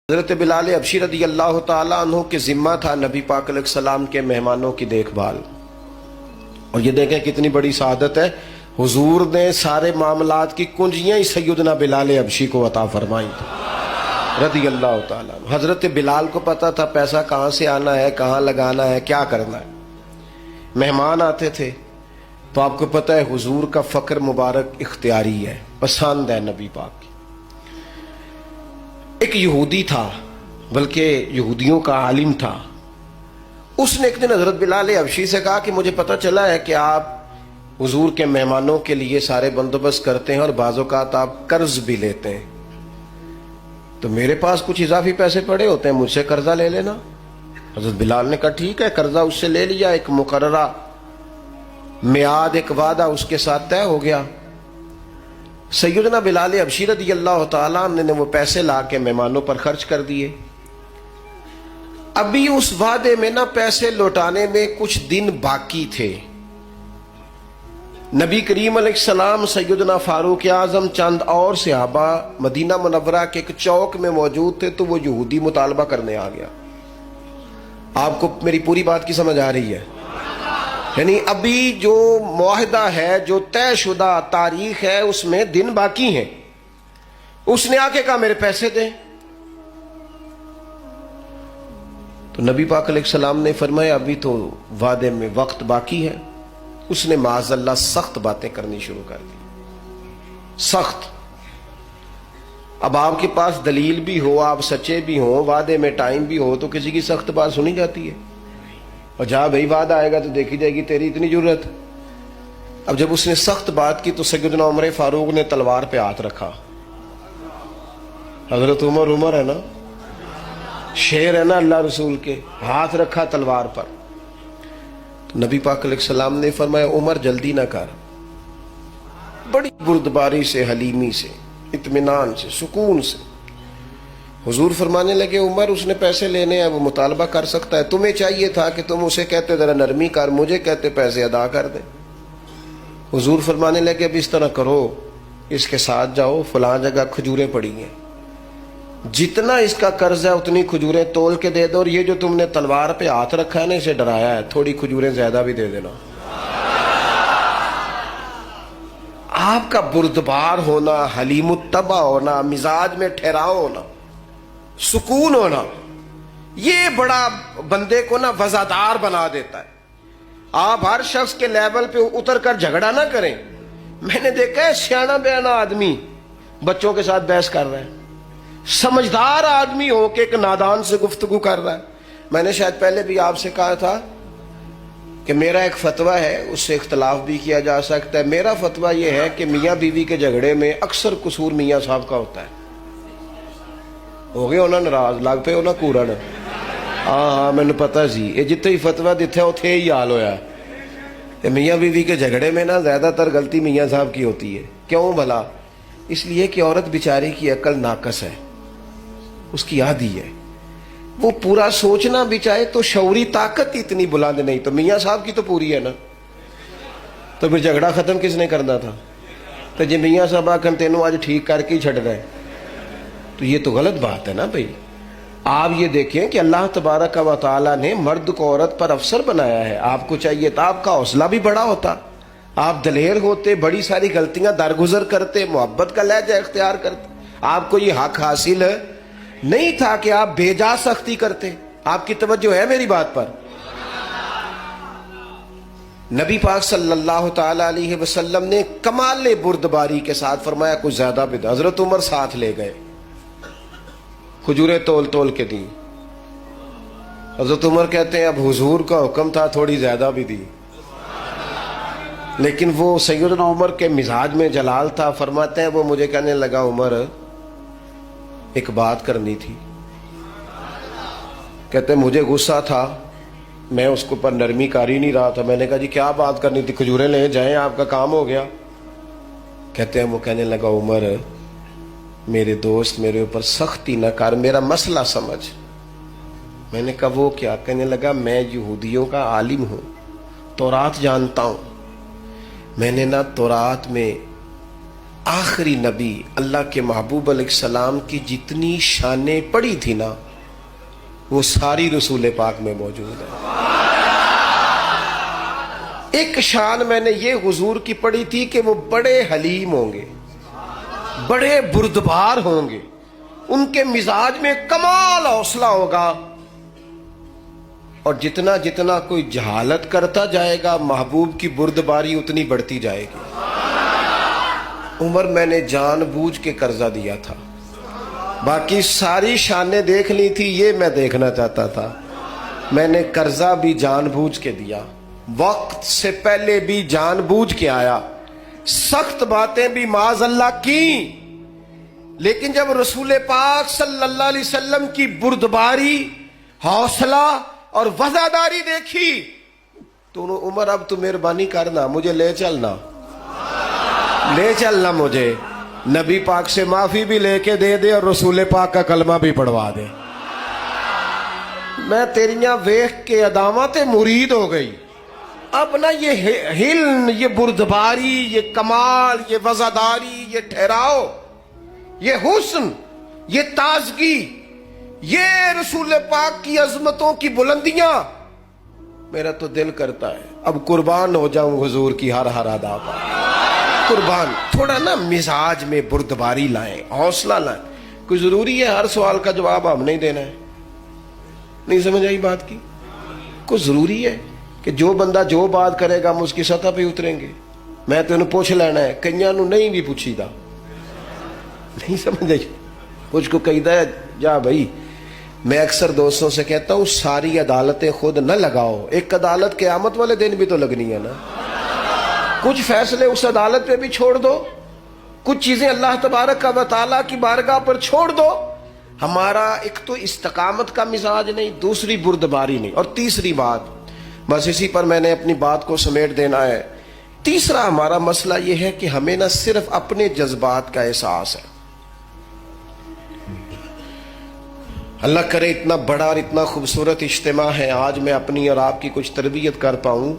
حضرت بلال حبشی رضی اللہ تعالیٰ عنہ کے ذمہ تھا نبی پاک علیہ السلام کے مہمانوں کی دیکھ بھال. اور یہ دیکھیں کتنی بڑی سعادت ہے، حضور نے سارے معاملات کی کنجیاں ہی سیدنا بلال حبشی کو عطا فرمائی رضی اللہ تعالیٰ عنہ. حضرت بلال کو پتا تھا پیسہ کہاں سے آنا ہے، کہاں لگانا ہے، کیا کرنا ہے. مہمان آتے تھے تو آپ کو پتا ہے حضور کا فقر مبارک اختیاری ہے، پسند ہے نبی پاک کی. ایک یہودی تھا، بلکہ یہودیوں کا عالم تھا. اس نے ایک دن حضرت بلال حبشی سے کہا کہ مجھے پتا چلا ہے کہ آپ حضور کے مہمانوں کے لیے سارے بندوبست کرتے ہیں اور بعض اوقات آپ قرض بھی لیتے ہیں، تو میرے پاس کچھ اضافی پیسے پڑے ہوتے ہیں، مجھ سے قرضہ لے لینا. حضرت بلال نے کہا ٹھیک ہے، قرضہ اس سے لے لیا. ایک مقررہ میعاد، ایک وعدہ اس کے ساتھ طے ہو گیا. سیدنا بلال حبشی رضی اللہ تعالیٰ عنہ نے وہ پیسے لا کے مہمانوں پر خرچ کر دیے. ابھی اس وعدے میں نا پیسے لوٹانے میں کچھ دن باقی تھے. نبی کریم علیہ السلام، سیدنا فاروق اعظم، چند اور صحابہ مدینہ منورہ کے ایک چوک میں موجود تھے تو وہ یہودی مطالبہ کرنے آ گیا. آپ کو میری پوری بات کی سمجھ آ رہی ہے؟ یعنی ابھی جو معاہدہ ہے، جو طے شدہ تاریخ ہے، اس میں دن باقی ہیں. اس نے آ کے کہا میرے پیسے دیں. تو نبی پاک علیہ السلام نے فرمایا ابھی تو وعدے میں وقت باقی ہے. اس نے معاذ اللہ سخت باتیں کرنی شروع کر دی، سخت. اب آپ کے پاس دلیل بھی ہو، آپ سچے بھی ہوں، وعدے میں ٹائم بھی ہو، تو کسی کی سخت بات سنی جاتی ہے. اور جہاں بھائی وعدہ آئے گا تو دیکھی جائے گی تیری اتنی ضرورت. اب جب اس نے سخت بات کی تو سیدنا عمر فاروق نے تلوار پہ ہاتھ رکھا. حضرت عمر ہے نا، شیر ہے نا اللہ رسول کے، ہاتھ رکھا تلوار پر. تو نبی پاک علیہ السلام نے فرمایا عمر جلدی نہ کر. بڑی بردباری سے، حلیمی سے، اطمینان سے، سکون سے. حضور فرمانے لگے عمر اس نے پیسے لینے ہیں، وہ مطالبہ کر سکتا ہے، تمہیں چاہیے تھا کہ تم اسے کہتے ذرا نرمی کر، مجھے کہتے پیسے ادا کر دے. حضور فرمانے لگے اب اس طرح کرو، اس کے ساتھ جاؤ، فلاں جگہ کھجوریں پڑی ہیں، جتنا اس کا قرض ہے اتنی کھجوریں تول کے دے دو، اور یہ جو تم نے تلوار پہ ہاتھ رکھا ہے نا، اسے ڈرایا ہے، تھوڑی کھجوریں زیادہ بھی دے دینا. آپ کا بردبار ہونا، حلیم الطبع ہونا، مزاج میں ٹھہراؤ ہونا، سکون ہونا، یہ بڑا بندے کو نا وزادار بنا دیتا ہے. آپ ہر شخص کے لیول پہ اتر کر جھگڑا نہ کریں. میں نے دیکھا ہے سیانا بیانا آدمی بچوں کے ساتھ بحث کر رہا ہے، سمجھدار آدمی ہو کہ ایک نادان سے گفتگو کر رہا ہے. میں نے شاید پہلے بھی آپ سے کہا تھا کہ میرا ایک فتویٰ ہے، اس سے اختلاف بھی کیا جا سکتا ہے. میرا فتویٰ یہ ہے کہ میاں بیوی کے جھگڑے میں اکثر قصور میاں صاحب کا ہوتا ہے. ہو گئے ہونا ناراض، لگ پہ ہونا کورن. ہاں میں نے پتا سی یہ جتنے ہی فتویٰ دیتے اتنے ہی حال ہویا. میاں بیوی کے جھگڑے میں نا زیادہ تر غلطی میاں صاحب کی ہوتی ہے. کیوں بھلا؟ اس لیے کہ عورت بیچاری کی عقل ناقص ہے، اس کی آدھی ہے، وہ پورا سوچنا بھی چاہے تو شعوری طاقت اتنی بلند نہیں. تو میاں صاحب کی تو پوری ہے نا، تو پھر جھگڑا ختم کس نے کرنا تھا؟ تو جی میاں صاحب آکن تینوں آج ٹھیک کر کے ہی چھڑ رہے، تو یہ تو غلط بات ہے نا بھائی. آپ یہ دیکھیں کہ اللہ تبارک و تعالیٰ نے مرد کو عورت پر افسر بنایا ہے. آپ کو چاہیے تھا آپ کا حوصلہ بھی بڑا ہوتا، آپ دلیر ہوتے، بڑی ساری غلطیاں درگزر کرتے، محبت کا لہجہ اختیار کرتے. آپ کو یہ حق حاصل نہیں تھا کہ آپ بے جا سختی کرتے. آپ کی توجہ ہے میری بات پر؟ نبی پاک صلی اللہ تعالی علیہ وسلم نے کمال بردباری کے ساتھ فرمایا کچھ زیادہ بھی. حضرت عمر ساتھ لے گئے، کھجوریں تول تول کے دی. حضرت عمر کہتے ہیں اب حضور کا حکم تھا تھوڑی زیادہ بھی دی، لیکن وہ سیدنا عمر کے مزاج میں جلال تھا. فرماتے ہیں وہ مجھے کہنے لگا عمر ایک بات کرنی تھی. کہتے ہیں مجھے غصہ تھا، میں اس کو پر نرمی کر ہی نہیں رہا تھا. میں نے کہا جی کیا بات کرنی تھی؟ کھجوریں لے جائیں، آپ کا کام ہو گیا. کہتے ہیں وہ کہنے لگا عمر میرے دوست میرے اوپر سختی نہ کر، میرا مسئلہ سمجھ. میں نے کہا وہ کیا؟ کہنے لگا میں یہودیوں کا عالم ہوں، تورات جانتا ہوں. میں نے نا تورات میں آخری نبی اللہ کے محبوب علیہ السلام کی جتنی شانیں پڑھی تھی نا وہ ساری رسول پاک میں موجود ہے. ایک شان میں نے یہ حضور کی پڑھی تھی کہ وہ بڑے حلیم ہوں گے, بڑے بردبار ہوں گے, ان کے مزاج میں کمال حوصلہ ہوگا, اور جتنا جتنا کوئی جہالت کرتا جائے گا محبوب کی بردباری اتنی بڑھتی جائے گی. عمر میں نے جان بوجھ کے قرضہ دیا تھا, باقی ساری شانیں دیکھ لی تھی, یہ میں دیکھنا چاہتا تھا. میں نے قرضہ بھی جان بوجھ کے دیا, وقت سے پہلے بھی جان بوجھ کے آیا, سخت باتیں بھی معاذ اللہ کی, لیکن جب رسول پاک صلی اللہ علیہ وسلم کی بردباری, حوصلہ اور وفاداری دیکھی تو عمر اب تو مہربانی کرنا, مجھے لے چلنا مجھے نبی پاک سے معافی بھی لے کے دے دے اور رسول پاک کا کلمہ بھی پڑھوا دے. میں تیریاں ویخ کے عدامت مرید ہو گئی. اب نا یہ حلم, یہ بردباری, یہ کمال, یہ وفاداری, یہ ٹھہراؤ, یہ حسن, یہ تازگی, یہ رسول پاک کی عظمتوں کی بلندیاں, میرا تو دل کرتا ہے اب قربان ہو جاؤں حضور کی ہر ادا پر. قربان. تھوڑا نا مزاج میں بردباری لائیں, حوصلہ لائیں. کوئی ضروری ہے ہر سوال کا جواب ہم نہیں دینا ہے؟ نہیں سمجھ آئی بات کی؟ کوئی ضروری ہے کہ جو بندہ جو بات کرے گا ہم اس کی سطح پہ اتریں گے؟ میں تو انہوں پوچھ لینا ہے, کئیاں نو نہیں بھی پوچھی دا. نہیں سمجھ آئی؟ کچھ کو کہی دا جا بھائی. میں اکثر دوستوں سے کہتا ہوں ساری عدالتیں خود نہ لگاؤ, ایک عدالت قیامت والے دن بھی تو لگنی ہے نا. کچھ فیصلے اس عدالت پہ بھی چھوڑ دو, کچھ چیزیں اللہ تبارک و تعالیٰ کی بارگاہ پر چھوڑ دو. ہمارا ایک تو استقامت کا مزاج نہیں, دوسری بردباری نہیں, اور تیسری بات, بس اسی پر میں نے اپنی بات کو سمیٹ دینا ہے. تیسرا ہمارا مسئلہ یہ ہے کہ ہمیں نہ صرف اپنے جذبات کا احساس ہے. اللہ کرے اتنا بڑا اور اتنا خوبصورت اجتماع ہے, آج میں اپنی اور آپ کی کچھ تربیت کر پاؤں.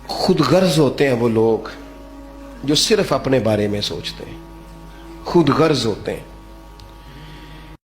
خود غرض ہوتے ہیں وہ لوگ جو صرف اپنے بارے میں سوچتے ہیں, خود غرض ہوتے ہیں.